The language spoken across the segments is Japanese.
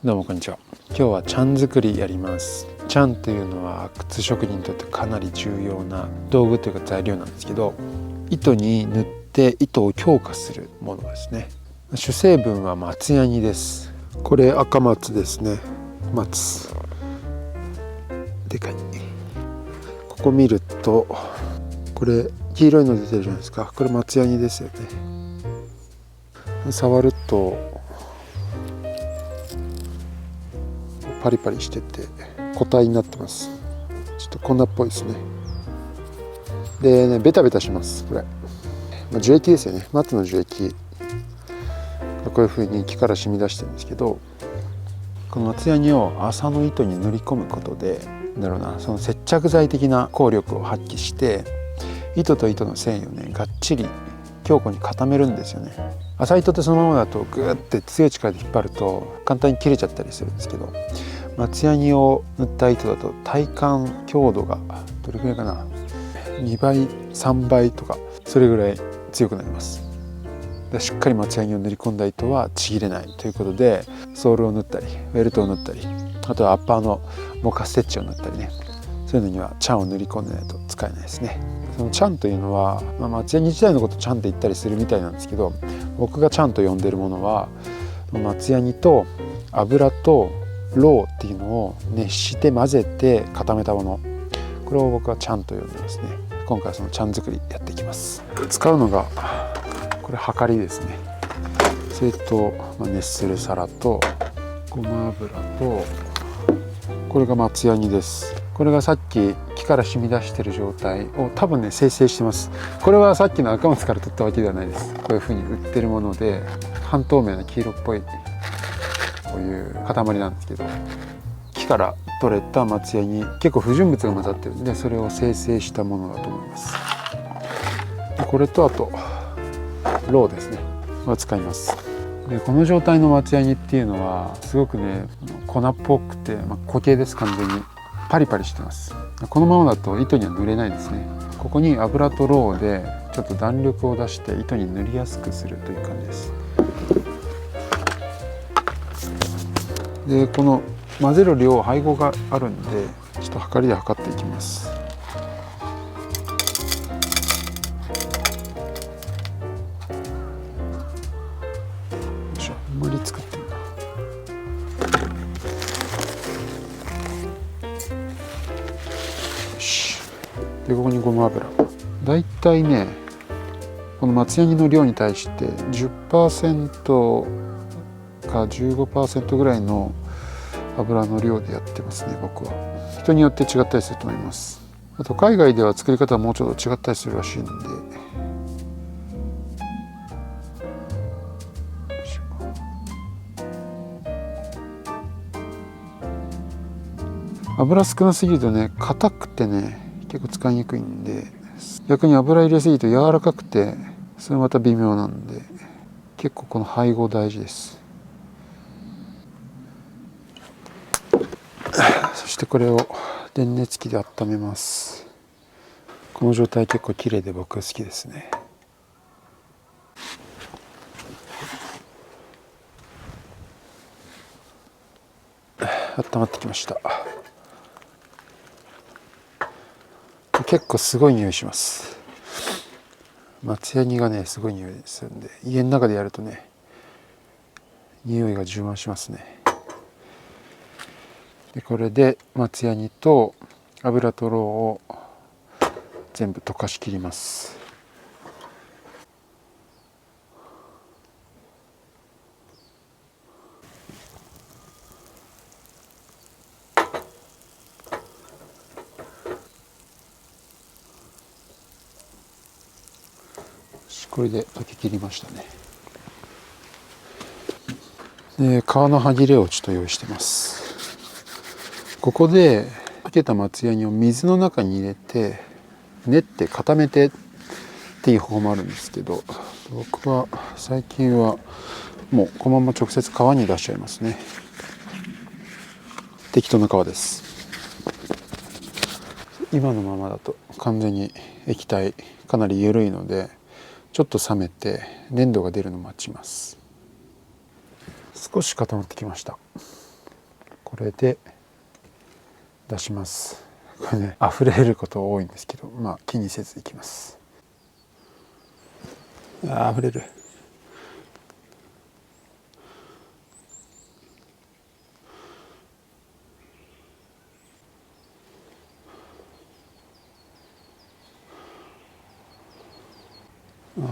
どうもこんにちは。今日はチャン作りやります。チャンというのは靴職人にとってかなり重要な道具というか材料なんですけど、糸に塗って糸を強化するものですね。主成分は松ヤニです。これ赤松ですね。松でかい。ここ見るとこれ黄色いの出てるじゃないですか。これ松ヤニですよね。触るとパリパリしてて固体になってます。ちょっと粉っぽいですね。でね、ベタベタします。これ、樹液ですよね。松の樹液がこういう風に木から染み出してるんですけど、この松ヤニを麻の糸に塗り込むことでその接着剤的な効力を発揮して糸と糸の繊維をねがっちり強固に固めるんですよね。麻糸ってそのままだとグーって強い力で引っ張ると簡単に切れちゃったりするんですけど、松ヤニを塗った糸だと体感強度がどれくらいかな、2倍3倍とかそれぐらい強くなります。でしっかり松ヤニを塗り込んだ糸はちぎれないということで、ソールを塗ったりベルトを塗ったり、あとはアッパーのモカステッチを塗ったりね、そういうのにはチャンを塗り込んでないと使えないですね。そのチャンというのは、松ヤニ自体のことチャンって言ったりするみたいなんですけど、僕がチャンと呼んでるものは松ヤニと油とロウっていうのを熱して混ぜて固めたもの、これを僕はチャンと呼んでますね。今回はそのチャン作りやっていきます。使うのがこれはかりですね。それと、熱する皿とごま油と、これが松ヤニです。これがさっき木から染み出している状態を多分ね生成してます。これはさっきの赤松から取ったわけではないです。こういう風に売ってるもので半透明な黄色っぽいこういう塊なんですけど、木から取れた松ヤニ、結構不純物が混ざってるんでそれを生成したものだと思います。これとあとロウですねを使います。でこの状態の松ヤニっていうのはすごくね粉っぽくて、固形です。完全にパリパリしてます。このままだと糸には塗れないですね。ここに油とロウでちょっと弾力を出して糸に塗りやすくするという感じです。でこの混ぜる量配合があるんでちょっと測りで測っていきます。あんまり作ってるな。よし。でここにごま油、だいたいねこの松ヤニの量に対して 10% か 15% ぐらいの油の量でやってますね。僕は人によって違ったりすると思います。あと海外では作り方はもうちょっと違ったりするらしいんで、油少なすぎるとね硬くてね結構使いにくいんで、逆に油入れすぎると柔らかくてそれまた微妙なんで、結構この配合大事です。そしてこれを電熱器で温めます。この状態結構綺麗で僕好きですね。温まってきました。結構すごい匂いします。松ヤニがねすごい匂いするんで、家の中でやるとね匂いが充満しますね。でこれで松ヤニと油とロウを全部溶かしきります。これで溶けきりましたね。で皮の歯切れをちょっと用意してます。ここで溶けた松ヤニを水の中に入れて練って固めてっていう方法もあるんですけど、僕は最近はもうこのまま直接皮に出しちゃいますね。適当な皮です。今のままだと完全に液体かなり緩いのでちょっと冷めて粘度が出るのを待ちます。少し固まってきました。これで出します。これね、溢れること多いんですけど、まあ気にせずいきます。溢れる。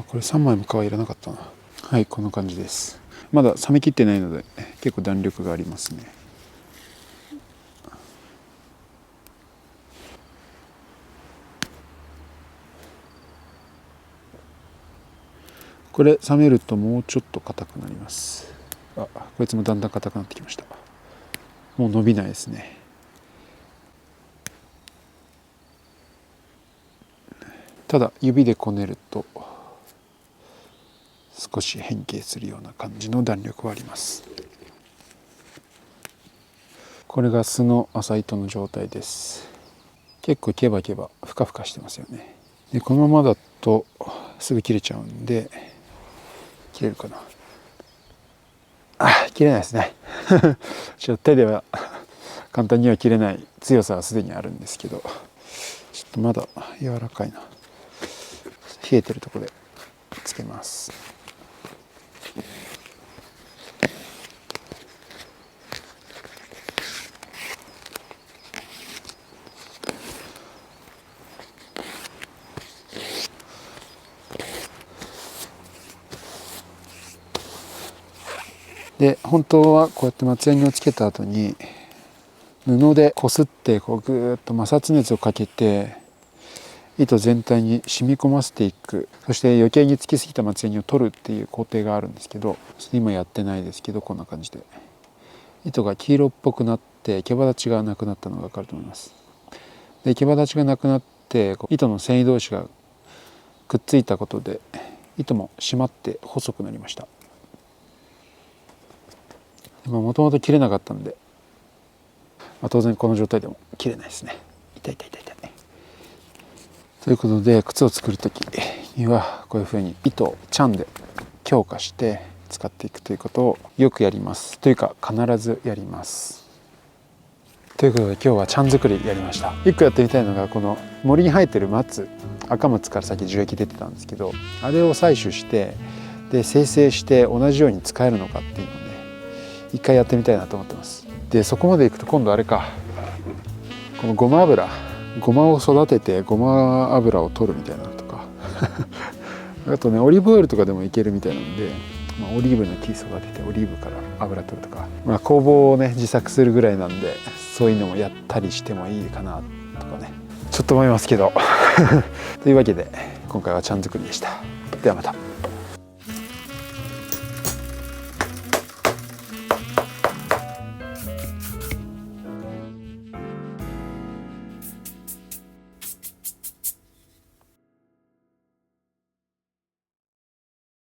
これ3枚も皮いらなかったな。はい、こんな感じです。まだ冷めきってないので結構弾力がありますね。これ冷めるともうちょっと硬くなります。こいつもだんだん硬くなってきました。もう伸びないですね。ただ指でこねると少し変形するような感じの弾力はあります。これが巣の麻糸の状態です。結構ケバケバふかふかしてますよね。でこのままだとすぐ切れちゃうんで、切れるかな。切れないですねちょっと手では簡単には切れない強さはすでにあるんですけど、ちょっとまだ柔らかいな。冷えてるところでつけます。で本当はこうやって松ヤニをつけた後に布でこすってこうぐーっと摩擦熱をかけて糸全体に染み込ませていく。そして余計につきすぎた松ヤニを取るっていう工程があるんですけど、今やってないですけど、こんな感じで糸が黄色っぽくなって毛羽立ちがなくなったのが分かると思います。で毛羽立ちがなくなって糸の繊維同士がくっついたことで糸も締まって細くなりました。もともと切れなかったんで、当然この状態でも切れないですね。痛い痛い痛い痛い。ということで靴を作る時にはこういうふうに糸をチャンで強化して使っていくということをよくやります。というか必ずやります。ということで今日はチャン作りやりました。一個やってみたいのがこの森に生えてる松、赤松から先樹液出てたんですけど、あれを採取してで精製して同じように使えるのかっていうのをね、一回やってみたいなと思ってます。でそこまでいくと今度あれか、このごま油、ごまを育ててごま油を取るみたいなのとかあとねオリーブオイルとかでもいけるみたいなんで、オリーブの木育ててオリーブから油取るとか、工房をね自作するぐらいなんでそういうのもやったりしてもいいかなとかね、ちょっと思いますけどというわけで今回はチャン作りでした。ではまた。